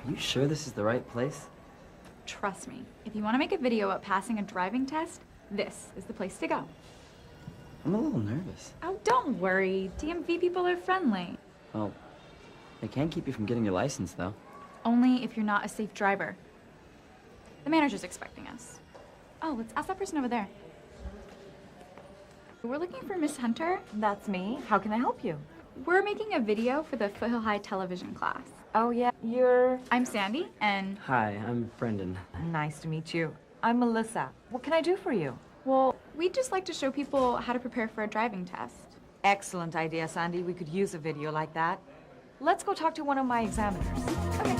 Are you sure this is the right place? Trust me, if you want to make a video about passing a driving test, this is the place to go. I'm a little nervous. Oh, don't worry. DMV people are friendly. Well, they can't keep you from getting your license, though. Only if you're not a safe driver. The manager's expecting us. Oh, let's ask that person over there. We're looking for Miss Hunter. That's me. How can I help you? We're making a video for the Foothill High television class. Oh, yeah. You're... I'm Sandy, and... Hi, I'm Brendan. Nice to meet you. I'm Melissa. What can I do for you? Well, we'd just like to show people how to prepare for a driving test. Excellent idea, Sandy. We could use a video like that. Let's go talk to one of my examiners. Okay.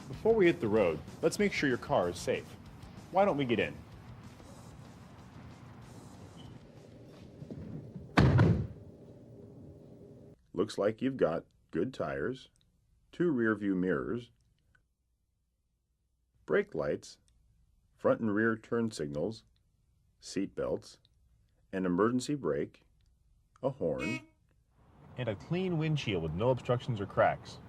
Before we hit the road, let's make sure your car is safe. Why don't we get in? Looks like you've got good tires, 2 rear view mirrors, brake lights, front and rear turn signals, seat belts, an emergency brake, a horn, and a clean windshield with no obstructions or cracks.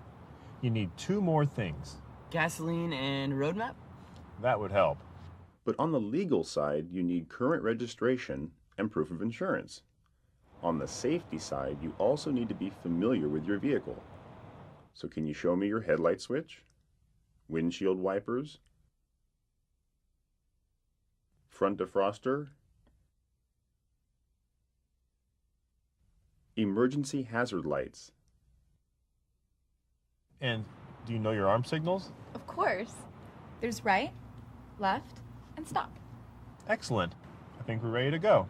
You need 2 more things. Gasoline and road map? That would help. But on the legal side, you need current registration and proof of insurance. On the safety side, you also need to be familiar with your vehicle. So can you show me your headlight switch, windshield wipers, front defroster, emergency hazard lights? And do you know your arm signals? Of course. There's right, left, and stop. Excellent. I think we're ready to go.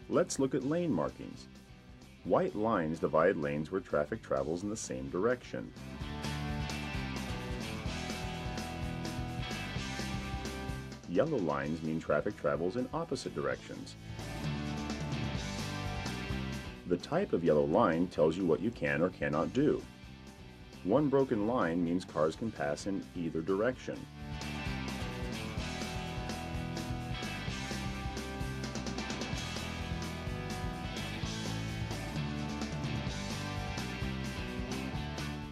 Let's look at lane markings. White lines divide lanes where traffic travels in the same direction. Yellow lines mean traffic travels in opposite directions. The type of yellow line tells you what you can or cannot do. One broken line means cars can pass in either direction.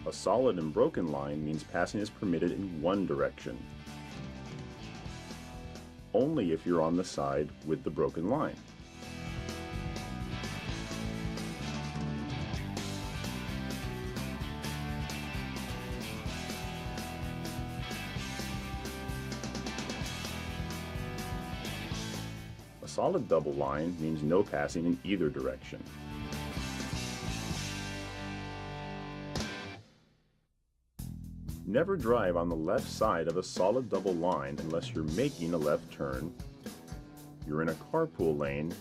A solid and broken line means passing is permitted in one direction. Only if you're on the side with the broken line. A solid double line means no passing in either direction. Never drive on the left side of a solid double line unless you're making a left turn, you're in a carpool lane,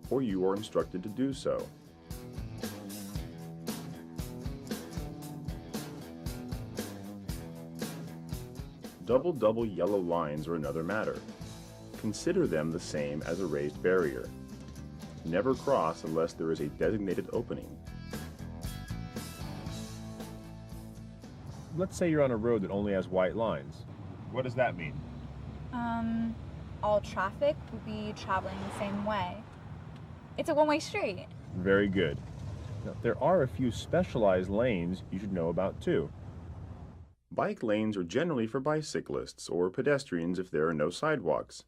or you are instructed to do so. Double yellow lines are another matter. Consider them the same as a raised barrier. Never cross unless there is a designated opening. Let's say you're on a road that only has white lines. What does that mean? All traffic would be traveling the same way. It's a one-way street. Very good. Now, there are a few specialized lanes you should know about too. Bike lanes are generally for bicyclists or pedestrians if there are no sidewalks.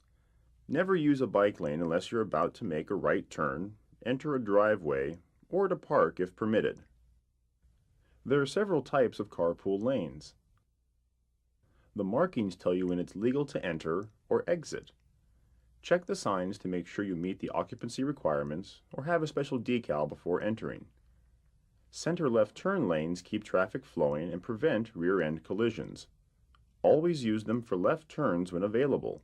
Never use a bike lane unless you're about to make a right turn, enter a driveway, or to park if permitted. There are several types of carpool lanes. The markings tell you when it's legal to enter or exit. Check the signs to make sure you meet the occupancy requirements or have a special decal before entering. Center left turn lanes keep traffic flowing and prevent rear-end collisions. Always use them for left turns when available.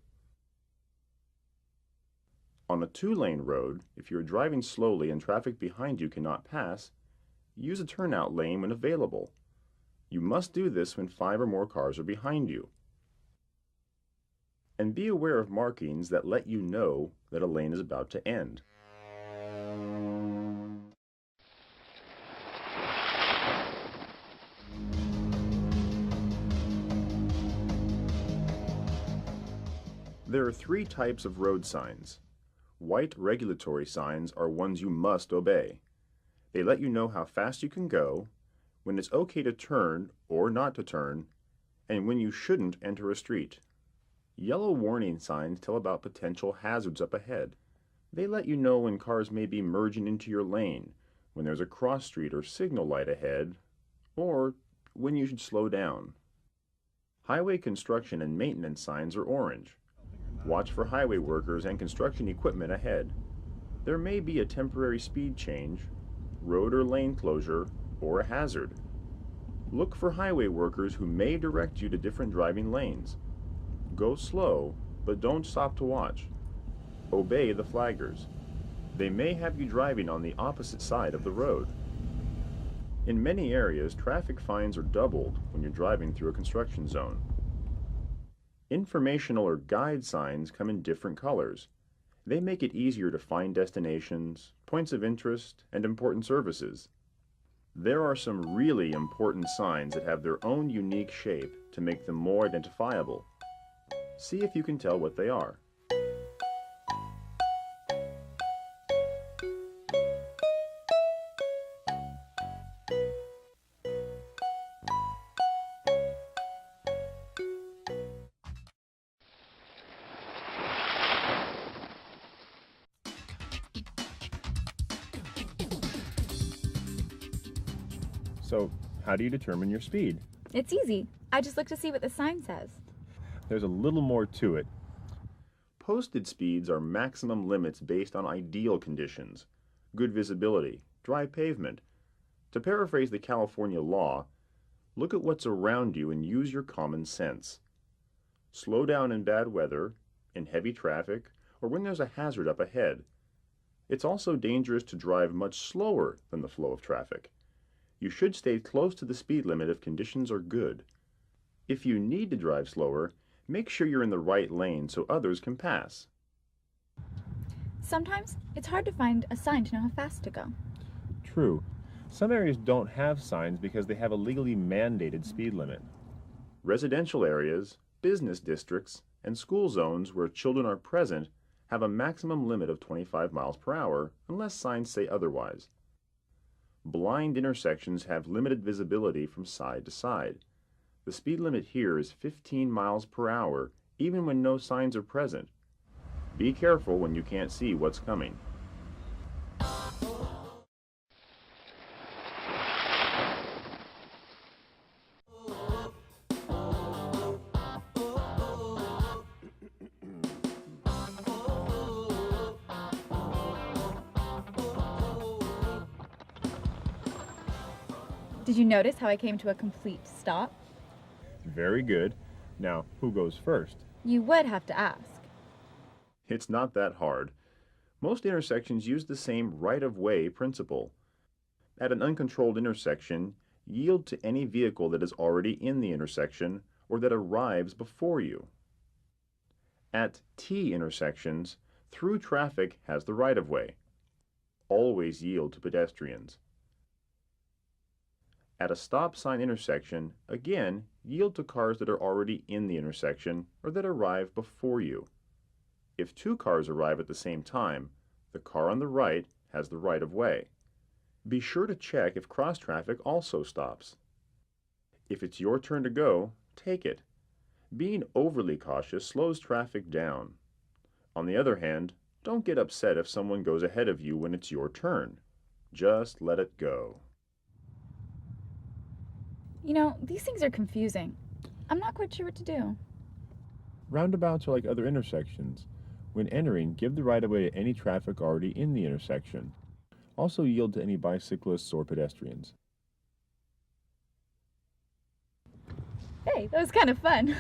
On a two-lane road, if you're driving slowly and traffic behind you cannot pass, use a turnout lane when available. You must do this when 5 or more cars are behind you. And be aware of markings that let you know that a lane is about to end. There are 3 types of road signs. White regulatory signs are ones you must obey. They let you know how fast you can go, when it's okay to turn or not to turn, and when you shouldn't enter a street. Yellow warning signs tell about potential hazards up ahead. They let you know when cars may be merging into your lane, when there's a cross street or signal light ahead, or when you should slow down. Highway construction and maintenance signs are orange. Watch for highway workers and construction equipment ahead. There may be a temporary speed change, road or lane closure, or a hazard. Look for highway workers who may direct you to different driving lanes. Go slow, but don't stop to watch. Obey the flaggers. They may have you driving on the opposite side of the road. In many areas, traffic fines are doubled when you're driving through a construction zone. Informational or guide signs come in different colors. They make it easier to find destinations, points of interest, and important services. There are some really important signs that have their own unique shape to make them more identifiable. See if you can tell what they are. So, how do you determine your speed? It's easy. I just look to see what the sign says. There's a little more to it. Posted speeds are maximum limits based on ideal conditions, good visibility, dry pavement. To paraphrase the California law, look at what's around you and use your common sense. Slow down in bad weather, in heavy traffic, or when there's a hazard up ahead. It's also dangerous to drive much slower than the flow of traffic. You should stay close to the speed limit if conditions are good. If you need to drive slower, make sure you're in the right lane so others can pass. Sometimes it's hard to find a sign to know how fast to go. True. Some areas don't have signs because they have a legally mandated speed limit. Residential areas, business districts, and school zones where children are present have a maximum limit of 25 miles per hour unless signs say otherwise. Blind intersections have limited visibility from side to side. The speed limit here is 15 miles per hour even when no signs are present. Be careful when you can't see what's coming. Did you notice how I came to a complete stop? Very good. Now, who goes first? You would have to ask. It's not that hard. Most intersections use the same right-of-way principle. At an uncontrolled intersection, yield to any vehicle that is already in the intersection or that arrives before you. At T intersections, through traffic has the right-of-way. Always yield to pedestrians. At a stop sign intersection, again, yield to cars that are already in the intersection or that arrive before you. If two cars arrive at the same time, the car on the right has the right-of-way. Be sure to check if cross-traffic also stops. If it's your turn to go, take it. Being overly cautious slows traffic down. On the other hand, don't get upset if someone goes ahead of you when it's your turn. Just let it go. You know, these things are confusing. I'm not quite sure what to do. Roundabouts are like other intersections. When entering, give the right-of-way to any traffic already in the intersection. Also yield to any bicyclists or pedestrians. Hey, that was kind of fun.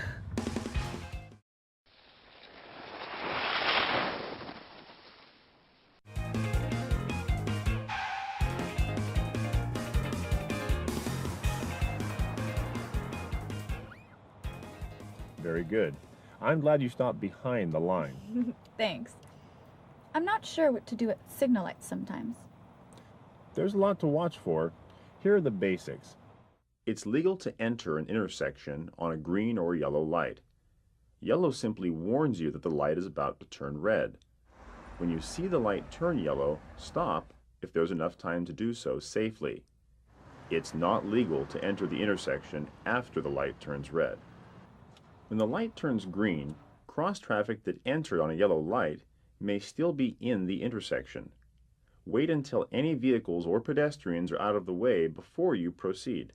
Very good. I'm glad you stopped behind the line. Thanks. I'm not sure what to do at signal lights sometimes. There's a lot to watch for. Here are the basics. It's legal to enter an intersection on a green or yellow light. Yellow simply warns you that the light is about to turn red. When you see the light turn yellow, stop if there's enough time to do so safely. It's not legal to enter the intersection after the light turns red. When the light turns green, cross-traffic that entered on a yellow light may still be in the intersection. Wait until any vehicles or pedestrians are out of the way before you proceed.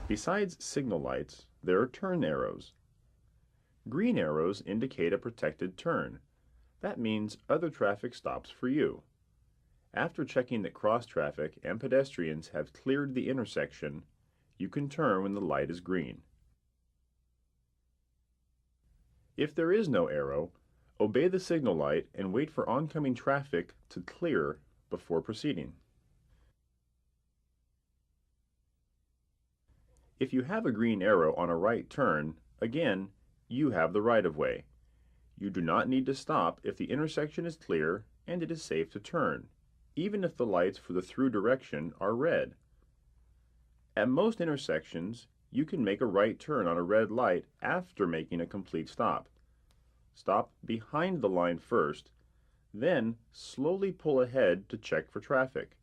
Besides signal lights, there are turn arrows. Green arrows indicate a protected turn. That means other traffic stops for you. After checking that cross-traffic and pedestrians have cleared the intersection, you can turn when the light is green. If there is no arrow, obey the signal light and wait for oncoming traffic to clear before proceeding. If you have a green arrow on a right turn, again, you have the right-of-way. You do not need to stop if the intersection is clear and it is safe to turn, even if the lights for the through direction are red. At most intersections, you can make a right turn on a red light after making a complete stop. Stop behind the line first, then slowly pull ahead to check for traffic.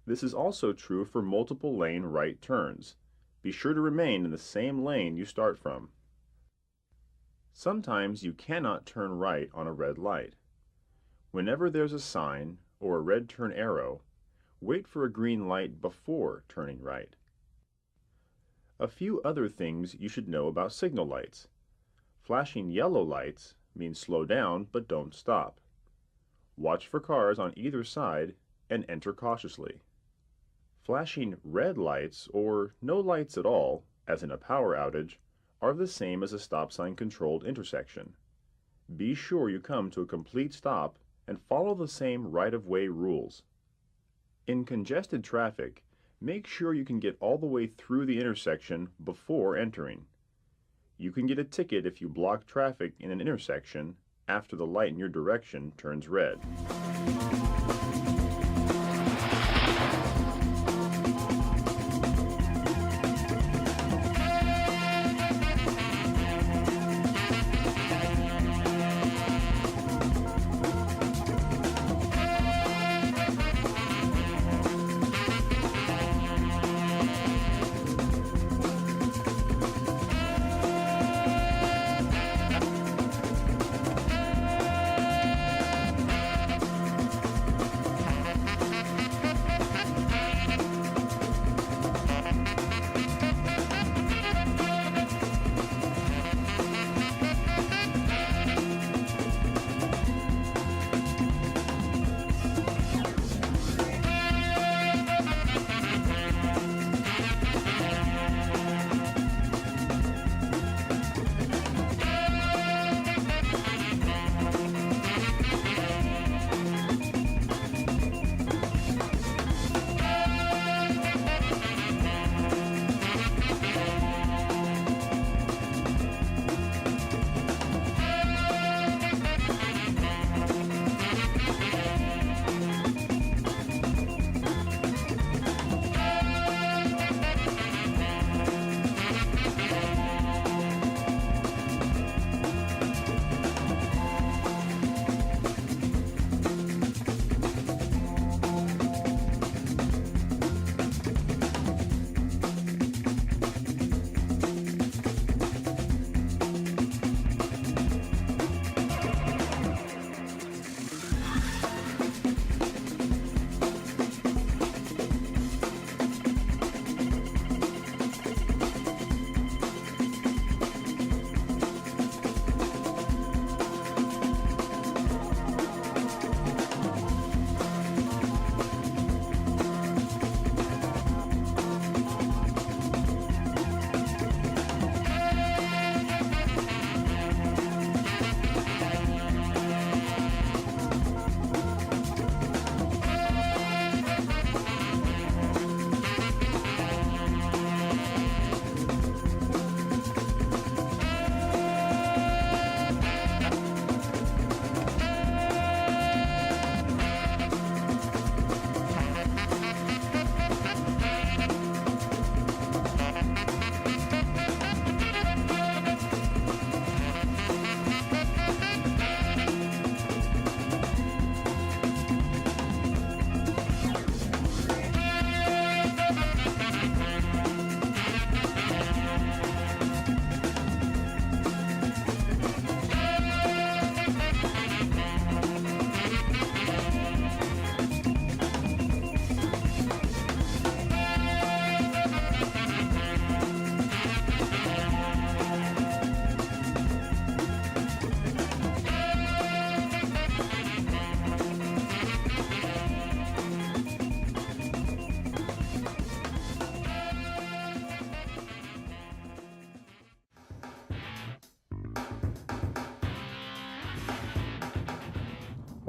This is also true for multiple lane right turns. Be sure to remain in the same lane you start from. Sometimes you cannot turn right on a red light. Whenever there's a sign or a red turn arrow, wait for a green light before turning right. A few other things you should know about signal lights. Flashing yellow lights means slow down but don't stop. Watch for cars on either side and enter cautiously. Flashing red lights, or no lights at all, as in a power outage, are the same as a stop sign controlled intersection. Be sure you come to a complete stop and follow the same right-of-way rules. In congested traffic, make sure you can get all the way through the intersection before entering. You can get a ticket if you block traffic in an intersection after the light in your direction turns red.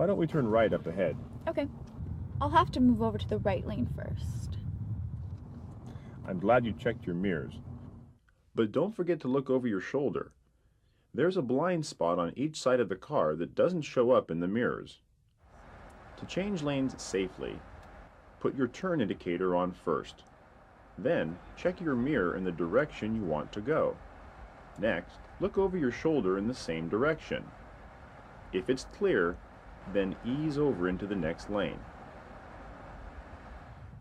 Why don't we turn right up ahead? Okay. I'll have to move over to the right lane first. I'm glad you checked your mirrors. But don't forget to look over your shoulder. There's a blind spot on each side of the car that doesn't show up in the mirrors. To change lanes safely, put your turn indicator on first. Then, check your mirror in the direction you want to go. Next, look over your shoulder in the same direction. If it's clear, then ease over into the next lane.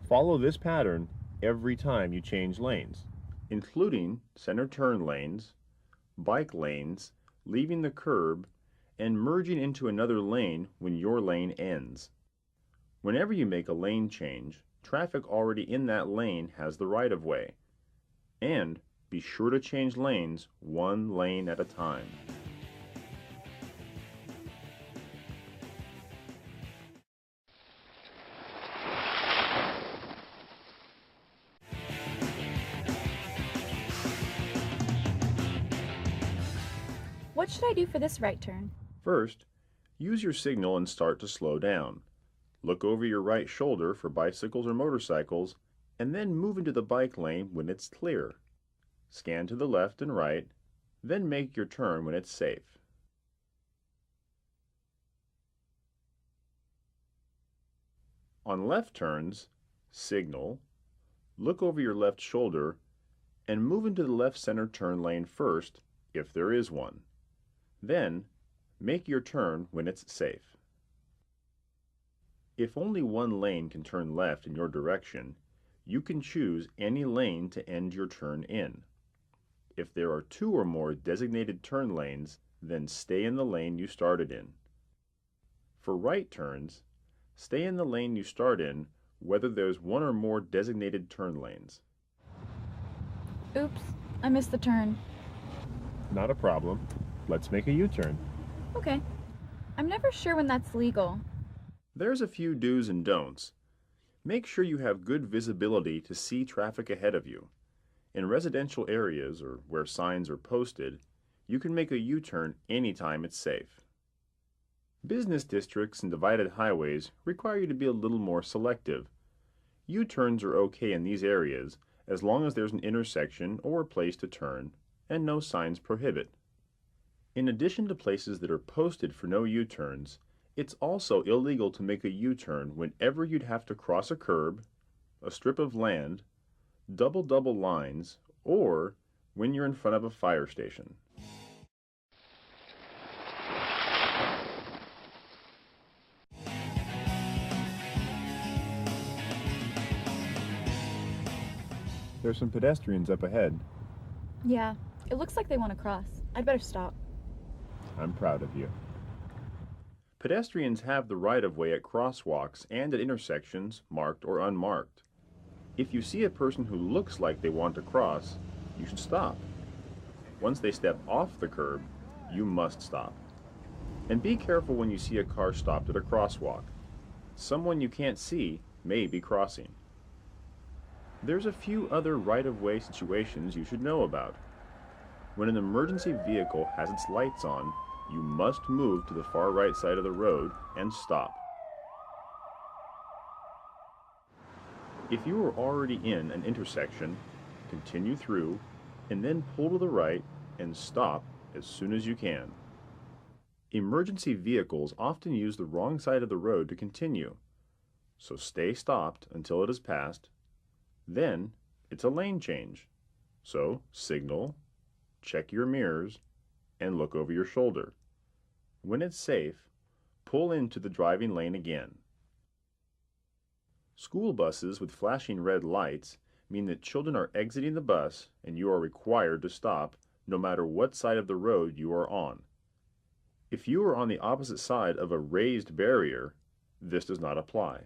Follow this pattern every time you change lanes, including center turn lanes, bike lanes, leaving the curb, and merging into another lane when your lane ends. Whenever you make a lane change, traffic already in that lane has the right-of-way. And be sure to change lanes one lane at a time. What should I do for this right turn? First, use your signal and start to slow down. Look over your right shoulder for bicycles or motorcycles, and then move into the bike lane when it's clear. Scan to the left and right, then make your turn when it's safe. On left turns, signal, look over your left shoulder, and move into the left center turn lane first, if there is one. Then, make your turn when it's safe. If only one lane can turn left in your direction, you can choose any lane to end your turn in. If there are 2 or more designated turn lanes, then stay in the lane you started in. For right turns, stay in the lane you start in, whether there's 1 or more designated turn lanes. Oops, I missed the turn. Not a problem. Let's make a U-turn. Okay. I'm never sure when that's legal. There's a few do's and don'ts. Make sure you have good visibility to see traffic ahead of you. In residential areas or where signs are posted, you can make a U-turn anytime it's safe. Business districts and divided highways require you to be a little more selective. U-turns are okay in these areas as long as there's an intersection or a place to turn and no signs prohibit. In addition to places that are posted for no U-turns, it's also illegal to make a U-turn whenever you'd have to cross a curb, a strip of land, double lines, or when you're in front of a fire station. There's some pedestrians up ahead. Yeah, it looks like they want to cross. I'd better stop. I'm proud of you. Pedestrians have the right-of-way at crosswalks and at intersections, marked or unmarked. If you see a person who looks like they want to cross, you should stop. Once they step off the curb, you must stop. And be careful when you see a car stopped at a crosswalk. Someone you can't see may be crossing. There's a few other right-of-way situations you should know about. When an emergency vehicle has its lights on, you must move to the far right side of the road and stop. If you are already in an intersection, continue through and then pull to the right and stop as soon as you can. Emergency vehicles often use the wrong side of the road to continue, so stay stopped until it is passed. Then it's a lane change, so signal, check your mirrors, and look over your shoulder. When it's safe, pull into the driving lane again. School buses with flashing red lights mean that children are exiting the bus and you are required to stop no matter what side of the road you are on. If you are on the opposite side of a raised barrier, this does not apply.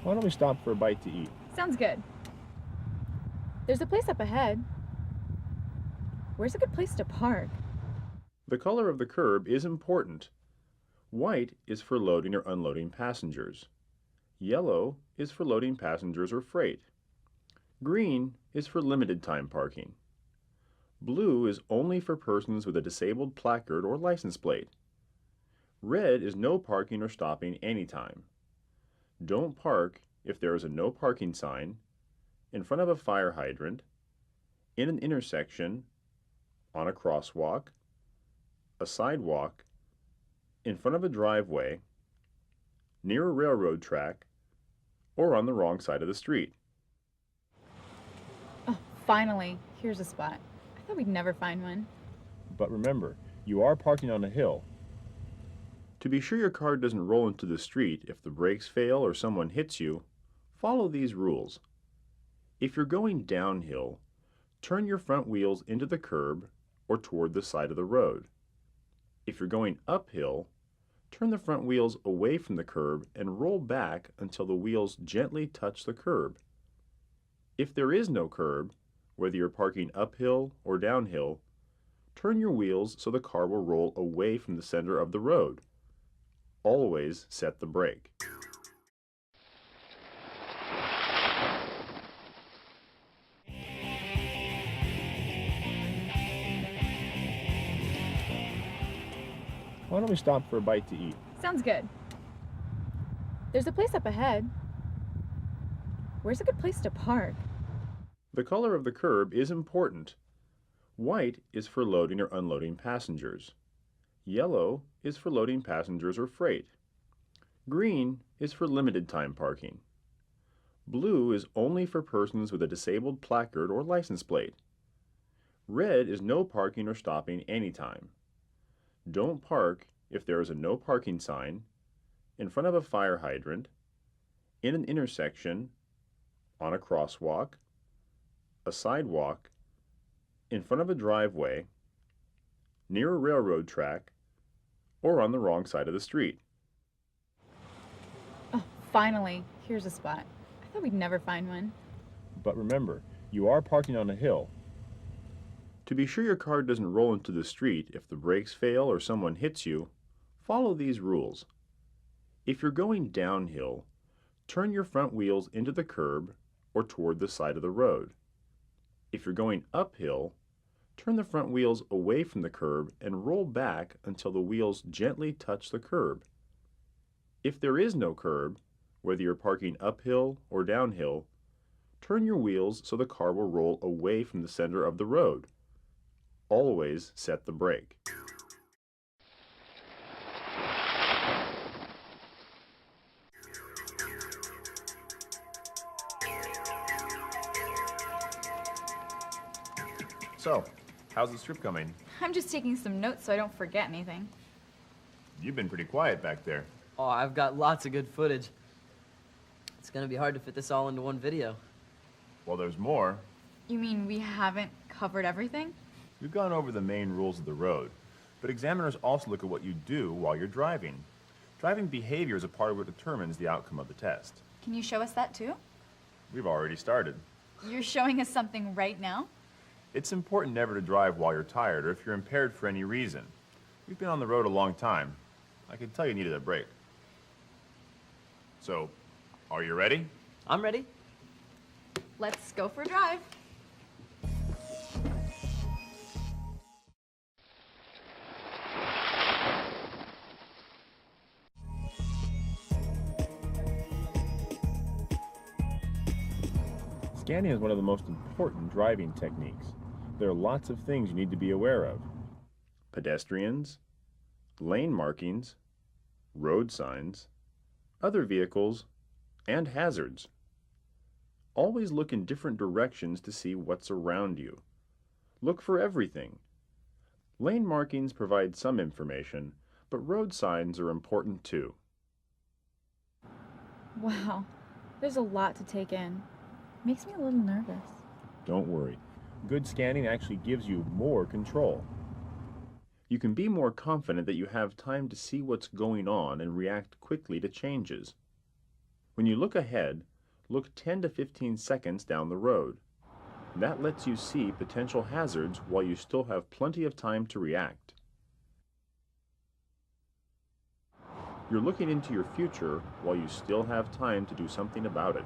Why don't we stop for a bite to eat? Sounds good. There's a place up ahead. Where's a good place to park? The color of the curb is important. White is for loading or unloading passengers. Yellow is for loading passengers or freight. Green is for limited time parking. Blue is only for persons with a disabled placard or license plate. Red is no parking or stopping anytime. Don't park if there is a no parking sign, in front of a fire hydrant, in an intersection, on a crosswalk, a sidewalk, in front of a driveway, near a railroad track, or on the wrong side of the street. Oh, finally. Here's a spot. I thought we'd never find one. But remember, you are parking on a hill. To be sure your car doesn't roll into the street if the brakes fail or someone hits you, follow these rules. If you're going downhill, turn your front wheels into the curb or toward the side of the road. If you're going uphill, turn the front wheels away from the curb and roll back until the wheels gently touch the curb. If there is no curb, whether you're parking uphill or downhill, turn your wheels so the car will roll away from the center of the road. Always set the brake. Why don't we stop for a bite to eat? Sounds good. There's a place up ahead. Where's a good place to park? The color of the curb is important. White is for loading or unloading passengers. Yellow is for loading passengers or freight. Green is for limited time parking. Blue is only for persons with a disabled placard or license plate. Red is no parking or stopping anytime. Don't park if there is a no parking sign, in front of a fire hydrant, in an intersection, on a crosswalk, a sidewalk, in front of a driveway, near a railroad track, or on the wrong side of the street. Oh, finally. Here's a spot. I thought we'd never find one. But remember, you are parking on a hill. To be sure your car doesn't roll into the street if the brakes fail or someone hits you, follow these rules. If you're going downhill, turn your front wheels into the curb or toward the side of the road. If you're going uphill, turn the front wheels away from the curb and roll back until the wheels gently touch the curb. If there is no curb, whether you're parking uphill or downhill, turn your wheels so the car will roll away from the center of the road. Always set the brake. So, how's the strip coming? I'm just taking some notes so I don't forget anything. You've been pretty quiet back there. Oh, I've got lots of good footage. It's gonna be hard to fit this all into one video. Well, there's more. You mean we haven't covered everything? We've gone over the main rules of the road, but examiners also look at what you do while you're driving. Driving behavior is a part of what determines the outcome of the test. Can you show us that too? We've already started. You're showing us something right now? It's important never to drive while you're tired or if you're impaired for any reason. We've been on the road a long time. I could tell you needed a break. So, are you ready? I'm ready. Let's go for a drive. Scanning is one of the most important driving techniques. There are lots of things you need to be aware of. Pedestrians, lane markings, road signs, other vehicles, and hazards. Always look in different directions to see what's around you. Look for everything. Lane markings provide some information, but road signs are important too. Wow, there's a lot to take in. Makes me a little nervous. Don't worry. Good scanning actually gives you more control. You can be more confident that you have time to see what's going on and react quickly to changes. When you look ahead, look 10 to 15 seconds down the road. That lets you see potential hazards while you still have plenty of time to react. You're looking into your future while you still have time to do something about it.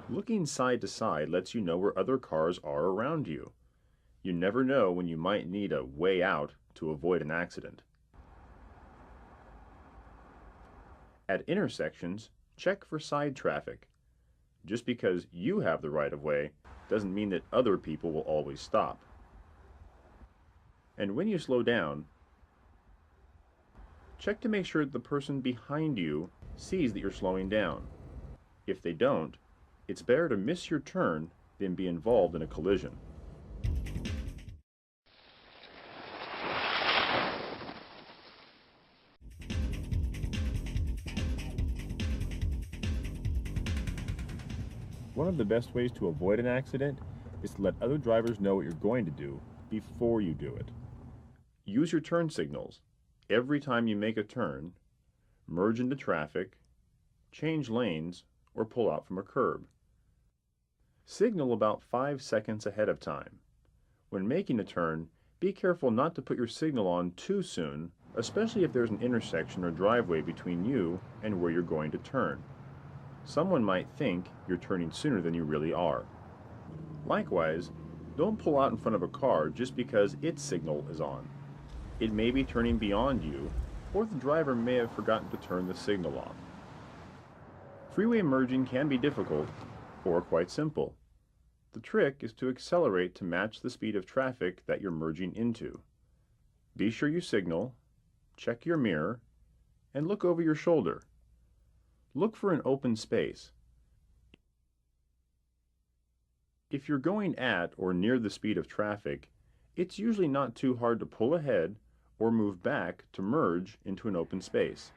Looking side to side lets you know where other cars are around you. You never know when you might need a way out to avoid an accident. At intersections, check for side traffic. Just because you have the right of way doesn't mean that other people will always stop. And when you slow down, check to make sure that the person behind you sees that you're slowing down. If they don't, it's better to miss your turn than be involved in a collision. One of the best ways to avoid an accident is to let other drivers know what you're going to do before you do it. Use your turn signals every time you make a turn, merge into traffic, change lanes, or pull out from a curb. Signal about 5 seconds ahead of time. When making a turn, be careful not to put your signal on too soon, especially if there's an intersection or driveway between you and where you're going to turn. Someone might think you're turning sooner than you really are. Likewise, don't pull out in front of a car just because its signal is on. It may be turning beyond you, or the driver may have forgotten to turn the signal off. Freeway merging can be difficult, or quite simple. The trick is to accelerate to match the speed of traffic that you're merging into. Be sure you signal, check your mirror, and look over your shoulder. Look for an open space. If you're going at or near the speed of traffic, it's usually not too hard to pull ahead or move back to merge into an open space.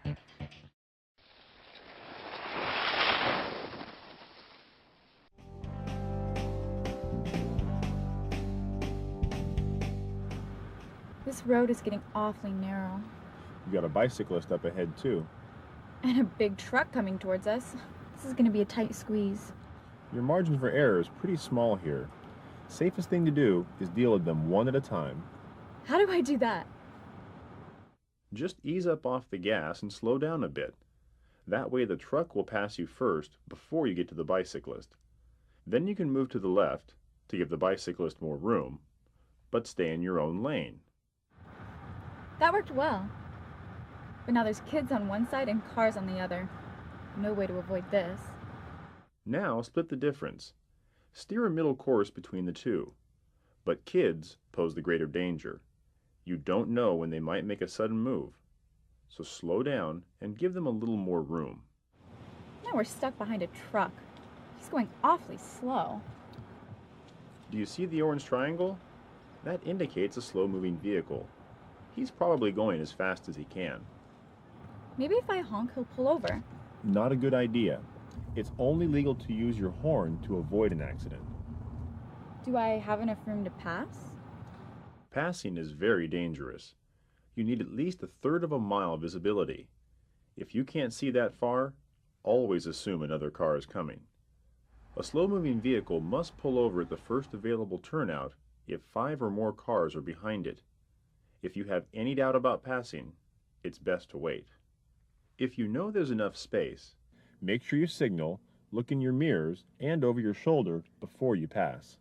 This road is getting awfully narrow. You got a bicyclist up ahead too. And a big truck coming towards us. This is going to be a tight squeeze. Your margin for error is pretty small here. Safest thing to do is deal with them one at a time. How do I do that? Just ease up off the gas and slow down a bit. That way the truck will pass you first before you get to the bicyclist. Then you can move to the left to give the bicyclist more room, but stay in your own lane. That worked well. But now there's kids on one side and cars on the other. No way to avoid this. Now split the difference. Steer a middle course between the two. But kids pose the greater danger. You don't know when they might make a sudden move. So slow down and give them a little more room. Now we're stuck behind a truck. He's going awfully slow. Do you see the orange triangle? That indicates a slow-moving vehicle. He's probably going as fast as he can. Maybe if I honk, he'll pull over. Not a good idea. It's only legal to use your horn to avoid an accident. Do I have enough room to pass? Passing is very dangerous. You need at least 1/3 of a mile visibility. If you can't see that far, always assume another car is coming. A slow-moving vehicle must pull over at the first available turnout if 5 or more cars are behind it. If you have any doubt about passing, it's best to wait. If you know there's enough space, make sure you signal, look in your mirrors, and over your shoulder before you pass.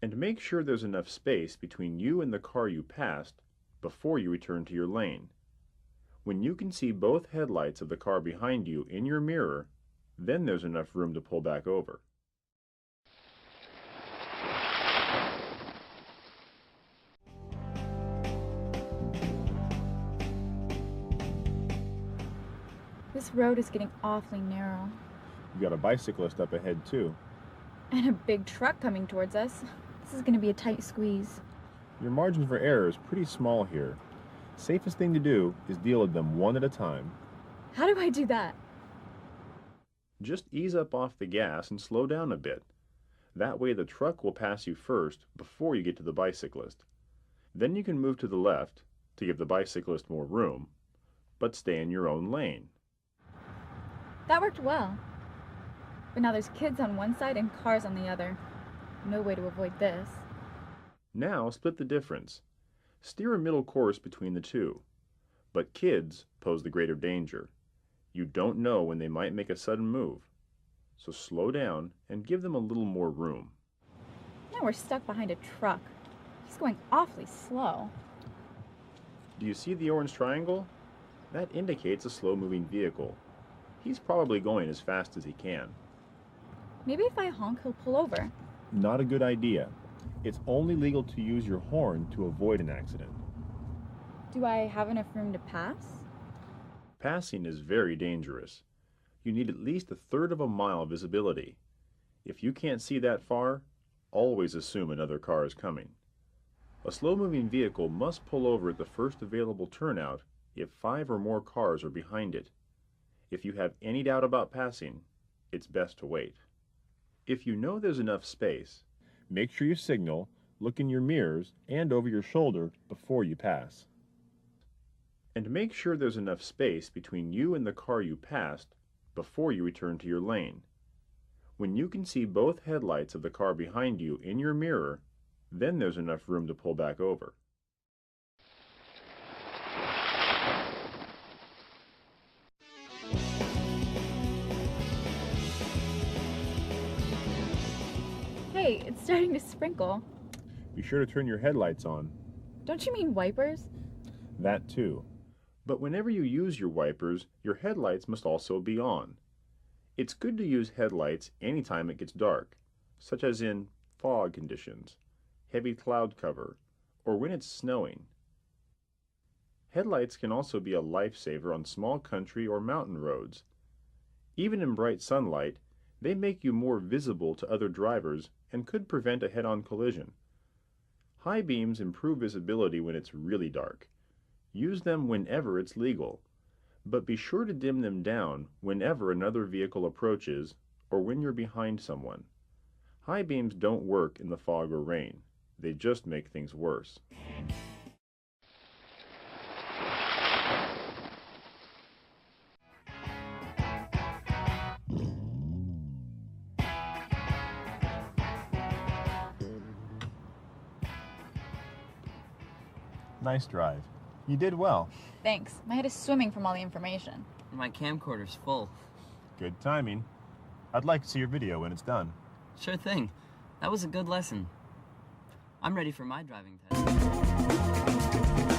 And make sure there's enough space between you and the car you passed before you return to your lane. When you can see both headlights of the car behind you in your mirror, then there's enough room to pull back over. This road is getting awfully narrow. You got a bicyclist up ahead too. And a big truck coming towards us. This is going to be a tight squeeze. Your margin for error is pretty small here. Safest thing to do is deal with them one at a time. How do I do that? Just ease up off the gas and slow down a bit. That way the truck will pass you first before you get to the bicyclist. Then you can move to the left to give the bicyclist more room, but stay in your own lane. That worked well. But now there's kids on one side and cars on the other. No way to avoid this. Now split the difference. Steer a middle course between the two. But kids pose the greater danger. You don't know when they might make a sudden move. So slow down and give them a little more room. Now we're stuck behind a truck. He's going awfully slow. Do you see the orange triangle? That indicates a slow-moving vehicle. He's probably going as fast as he can. Maybe if I honk, he'll pull over. Not a good idea. It's only legal to use your horn to avoid an accident. Do I have enough room to pass? Passing is very dangerous. You need at least 1/3 of a mile visibility. If you can't see that far, always assume another car is coming. A slow-moving vehicle must pull over at the first available turnout if 5 or more cars are behind it. If you have any doubt about passing, it's best to wait. If you know there's enough space, Make sure you signal, look in your mirrors, and over your shoulder before you pass. and make sure there's enough space between you and the car you passed before you return to your lane. When you can see both headlights of the car behind you in your mirror, then there's enough room to pull back over. Hey, it's starting to sprinkle. Be sure to turn your headlights on. Don't you mean wipers? That too. But whenever you use your wipers, your headlights must also be on. It's good to use headlights anytime it gets dark, such as in fog conditions, heavy cloud cover, or when it's snowing. Headlights can also be a lifesaver on small country or mountain roads. Even in bright sunlight, they make you more visible to other drivers and could prevent a head-on collision. High beams improve visibility when it's really dark. Use them whenever it's legal, but be sure to dim them down whenever another vehicle approaches or when you're behind someone. High beams don't work in the fog or rain. They just make things worse. Nice drive. You did well. Thanks. My head is swimming from all the information. My camcorder's full. Good timing. I'd like to see your video when it's done. Sure thing. That was a good lesson. I'm ready for my driving test.